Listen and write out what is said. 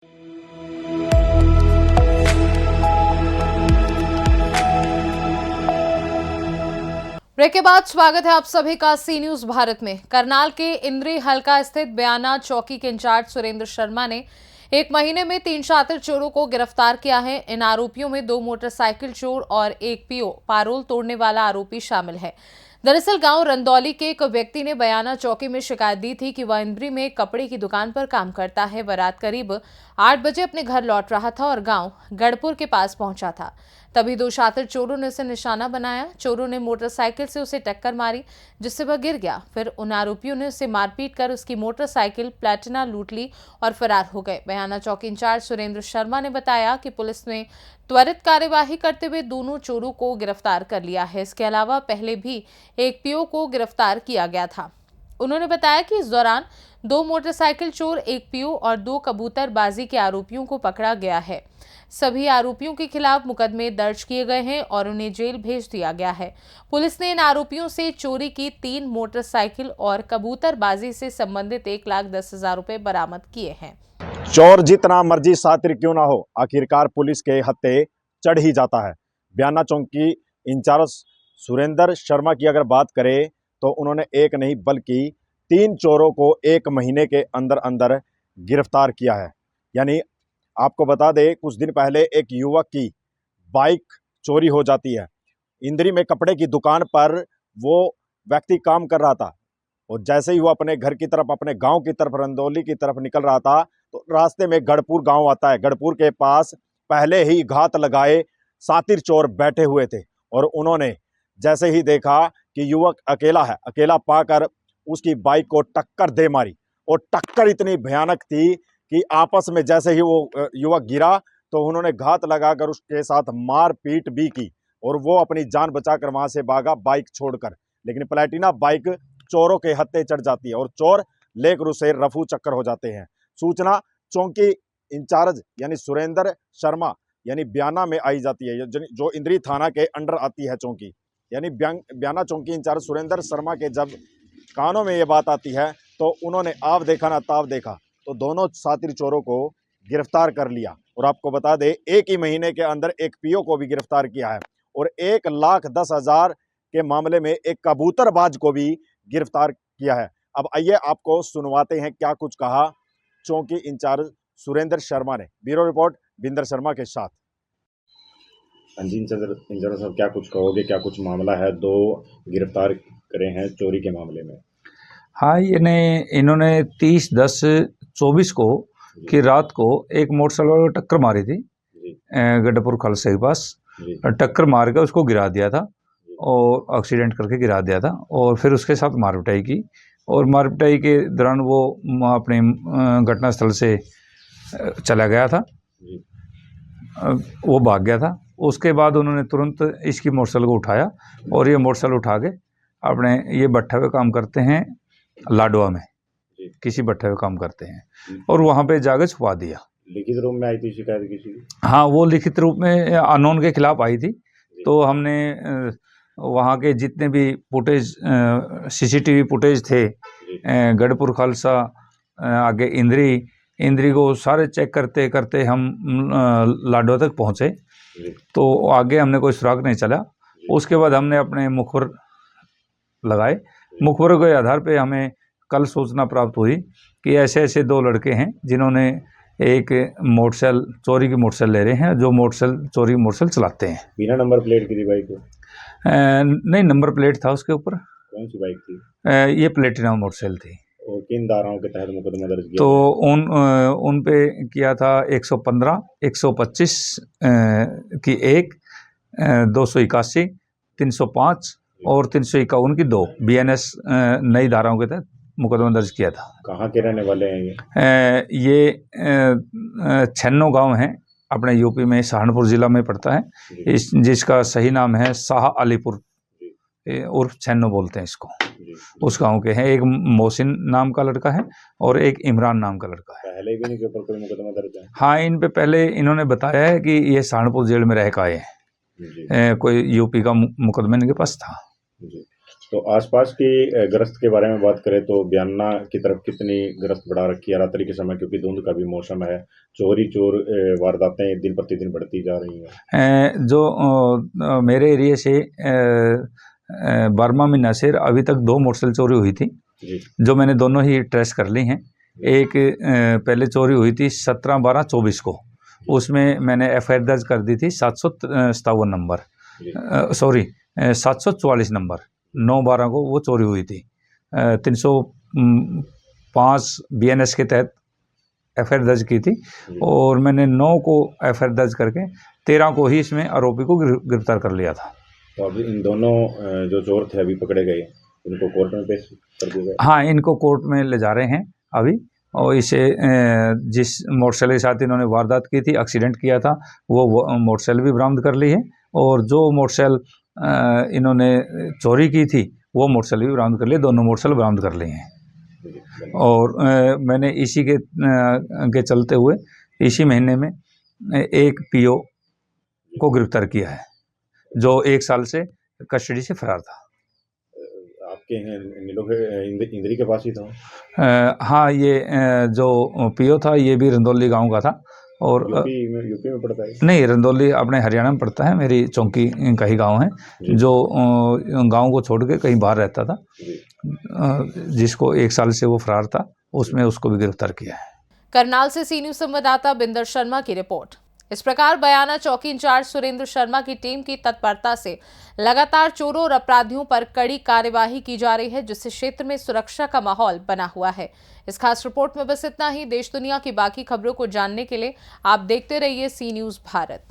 Break के बाद स्वागत है आप सभी का सी न्यूज भारत में। करनाल के इंद्री हल्का स्थित बयाना चौकी के इंचार्ज सुरेंद्र शर्मा ने एक महीने में 3 शातिर चोरों को गिरफ्तार किया है। इन आरोपियों में 2 मोटरसाइकिल चोर और एक पीओ पारोल तोड़ने वाला आरोपी शामिल है। दरअसल गांव रंदौली के एक व्यक्ति ने बयाना चौकी में शिकायत दी थी कि वह इंद्री में कपड़े की दुकान पर काम करता है। वह रात करीब 8 बजे अपने घर लौट रहा था और गांव गढ़पुर के पास पहुंचा था। तभी 2 शातिर चोरों ने उसे निशाना बनाया। चोरों ने मोटरसाइकिल से उसे टक्कर मारी, जिससे वह गिर गया। फिर उन आरोपियों ने उसे मारपीट कर उसकी मोटरसाइकिल प्लेटिना लूट ली और फरार हो गए। बयाना चौकी इंचार्ज सुरेंद्र शर्मा ने बताया कि पुलिस ने त्वरित कार्यवाही करते हुए दोनों चोरों को गिरफ्तार कर लिया है। इसके अलावा पहले भी एक पीओ को गिरफ्तार किया गया था। उन्होंने बताया कि इस दौरान 2 मोटरसाइकिल चोर, एक पीओ और 2 कबूतरबाजी के आरोपियों को पकड़ा गया है। सभी आरोपियों के खिलाफ मुकदमे दर्ज किए गए हैं और उन्हें जेल भेज दिया गया है। पुलिस ने इन आरोपियों से चोरी की 3 मोटरसाइकिल और कबूतरबाजी से संबंधित 1,10,000 रुपए बरामद किए हैं। चोर जितना मर्जी शातिर क्यों ना हो, आखिरकार पुलिस के हत्थे चढ़ ही जाता है। बयाना चौकी इंचार्ज सुरेंद्र शर्मा की अगर बात करें तो उन्होंने एक नहीं बल्कि 3 चोरों को 1 महीने के अंदर अंदर गिरफ्तार किया है। यानी आपको बता दें, कुछ दिन पहले एक युवक की बाइक चोरी हो जाती है। इंद्री में कपड़े की दुकान पर वो व्यक्ति काम कर रहा था और जैसे ही वो अपने घर की तरफ, अपने गांव की तरफ, रंदौली की तरफ निकल रहा था तो रास्ते में गढ़पुर गांव आता है। गढ़पुर के पास पहले ही घात लगाए शातिर चोर बैठे हुए थे और उन्होंने जैसे ही देखा कि युवक अकेला है, अकेला पाकर उसकी बाइक को टक्कर दे मारी और टक्कर इतनी भयानक थी कि आपस में जैसे ही वो युवक गिरा तो उन्होंने घात लगाकर उसके साथ मारपीट भी की और वो अपनी जान बचाकर वहां से भागा बाइक छोड़कर। लेकिन प्लेटिना बाइक चोरों के हत्थे चढ़ जाती है और चोर लेकर उसे रफू चक्कर हो जाते हैं। सूचना चौकी इंचार्ज यानी सुरेंद्र शर्मा यानी बयाना में आई जाती है, जो इंद्री थाना के अंडर आती है चौकी। यानी बयाना चौकी इंचार्ज सुरेंद्र शर्मा के जब कानों में ये बात आती है तो उन्होंने आप देखा ना ताव देखा, तो दोनों शातिर चोरों को गिरफ्तार कर लिया। और आपको बता दें, एक ही महीने के अंदर एक पीओ को भी गिरफ्तार किया है और 1,10,000 के मामले में एक कबूतरबाज को भी गिरफ्तार किया है। अब आइए आपको सुनवाते हैं क्या कुछ कहा चौकी इंचार्ज सुरेंद्र शर्मा ने। ब्यूरो रिपोर्ट बिंदर शर्मा के साथ। हाँ जी इंचार्ज साहब, क्या कुछ कहोगे, क्या कुछ मामला है? 2 गिरफ्तार करे हैं चोरी के मामले में। हाँ, इन्होंने 30/10/24 को की रात को एक मोटरसाइकिल वाले को टक्कर मारी थी गढ़पुर खालसा के पास। टक्कर मार के उसको गिरा दिया था और एक्सीडेंट करके गिरा दिया था और फिर उसके साथ मारपिटाई की और मारपिटाई के दौरान वो अपने घटनास्थल से चला गया था, वो भाग गया था। उसके बाद उन्होंने तुरंत इसकी मोटरसाइकिल को उठाया और ये मोटरसाइकिल उठा के अपने ये भट्ठे पे काम करते हैं लाडवा में, किसी भट्ठे पे काम करते हैं और वहाँ पे जाकर छुपा दिया। लिखित रूप में आई थी शिकायत किसी की? हाँ, वो लिखित रूप में अननोन के खिलाफ आई थी। तो हमने वहाँ के जितने भी फुटेज, सीसीटीवी फुटेज थे, गढ़पुर खालसा, आगे इंद्री को सारे चेक करते करते हम लाडवा तक पहुँचे तो आगे हमने कोई सुराग नहीं चला। उसके बाद हमने अपने मुखबिर लगाए। मुखबिर के आधार पे हमें कल सूचना प्राप्त हुई कि ऐसे ऐसे 2 लड़के हैं जिन्होंने एक मोटरसाइकिल, चोरी की मोटरसाइकिल ले रहे हैं, जो चोरी की मोटरसाइकिल चलाते हैं। बिना नंबर प्लेट की थी बाइक को? नहीं, नंबर प्लेट था उसके ऊपर। कौन सी बाइक थी? ये प्लेटिना मोटरसाइकिल थी। और किन धाराओं के तहत मुकदमा दर्ज किया? तो उन पे किया था 115, 125 की 1, 281, 305 और 351 की 2 BNS नई धाराओं के तहत मुकदमा दर्ज किया था। कहाँ के रहने वाले हैं ये 96 गांव हैं, अपने यूपी में सहारनपुर जिला में पड़ता है। जिसका सही नाम है शाह अलीपुर उर्फ 96 बोलते हैं इसको। उस गांव के हैं। एक मोहसिन नाम का लड़का है और एक इमरान नाम का लड़का है। पहले भी इनके ऊपर कोई मुकदमा दर्ज है? हाँ, इन पे पहले इन्होंने बताया है कि ये सहारनपुर जेल में रह के आए हैं। कोई यूपी का मुकदमा इनके पास था। तो आसपास की गश्त के बारे में बात करें तो बयाना की तरफ कितनी गश्त बढ़ा रखी है रात्रि के समय, क्योंकि धुंध का भी मौसम है, चोर वारदातें दिन प्रतिदिन बढ़ती जा रही हैं। मेरे एरिया से बर्मा में नसीर अभी तक 2 मोटरसाइकिल चोरी हुई थी, जी जो मैंने दोनों ही ट्रेस कर ली हैं। एक पहले चोरी हुई थी 17/12/24 को, उसमें मैंने एफआईआर दर्ज कर दी थी 757 नंबर, जी 744 नंबर, 9/12 को वो चोरी हुई थी। 305 बीएनएस के तहत एफआईआर दर्ज की थी और मैंने 9 को एफआईआर दर्ज करके 13 को ही इसमें आरोपी को गिरफ्तार कर लिया था। तो अभी इन दोनों जो चोर थे अभी पकड़े गए, इनको कोर्ट में पेश कर दिया गया। हाँ, इनको कोर्ट में ले जा रहे हैं अभी, और इसे जिस मोटरसाइकिल के साथ इन्होंने वारदात की थी, एक्सीडेंट किया था, वो मोटरसाइकिल भी बरामद कर ली है, और जो मोटरसाइकिल इन्होंने चोरी की थी वो मोटरसाइकिल भी बरामद कर ली, दोनों मोटरसाइकिल बरामद कर लिए हैं। और मैंने इसी के चलते हुए इसी महीने में एक पीओ को गिरफ्तार किया है, जो 1 साल से कस्टडी से फरार था। आपके इंद्री के पास ही था? हाँ, ये जो पीओ था ये भी रंदौली गांव का था, और यूपी में पड़ता है? नहीं, रंदौली अपने हरियाणा में पड़ता है, मेरी चौकी का ही गांव है, जो गांव को छोड़ के कहीं बाहर रहता था, जिसको 1 साल से वो फरार था, उसमें उसको भी गिरफ्तार किया है। करनाल से सी न्यूज संवाददाता बिंदर शर्मा की रिपोर्ट। इस प्रकार बयाना चौकी इंचार्ज सुरेंद्र शर्मा की टीम की तत्परता से लगातार चोरों और अपराधियों पर कड़ी कार्यवाही की जा रही है, जिससे क्षेत्र में सुरक्षा का माहौल बना हुआ है। इस खास रिपोर्ट में बस इतना ही। देश दुनिया की बाकी खबरों को जानने के लिए आप देखते रहिए सी न्यूज भारत।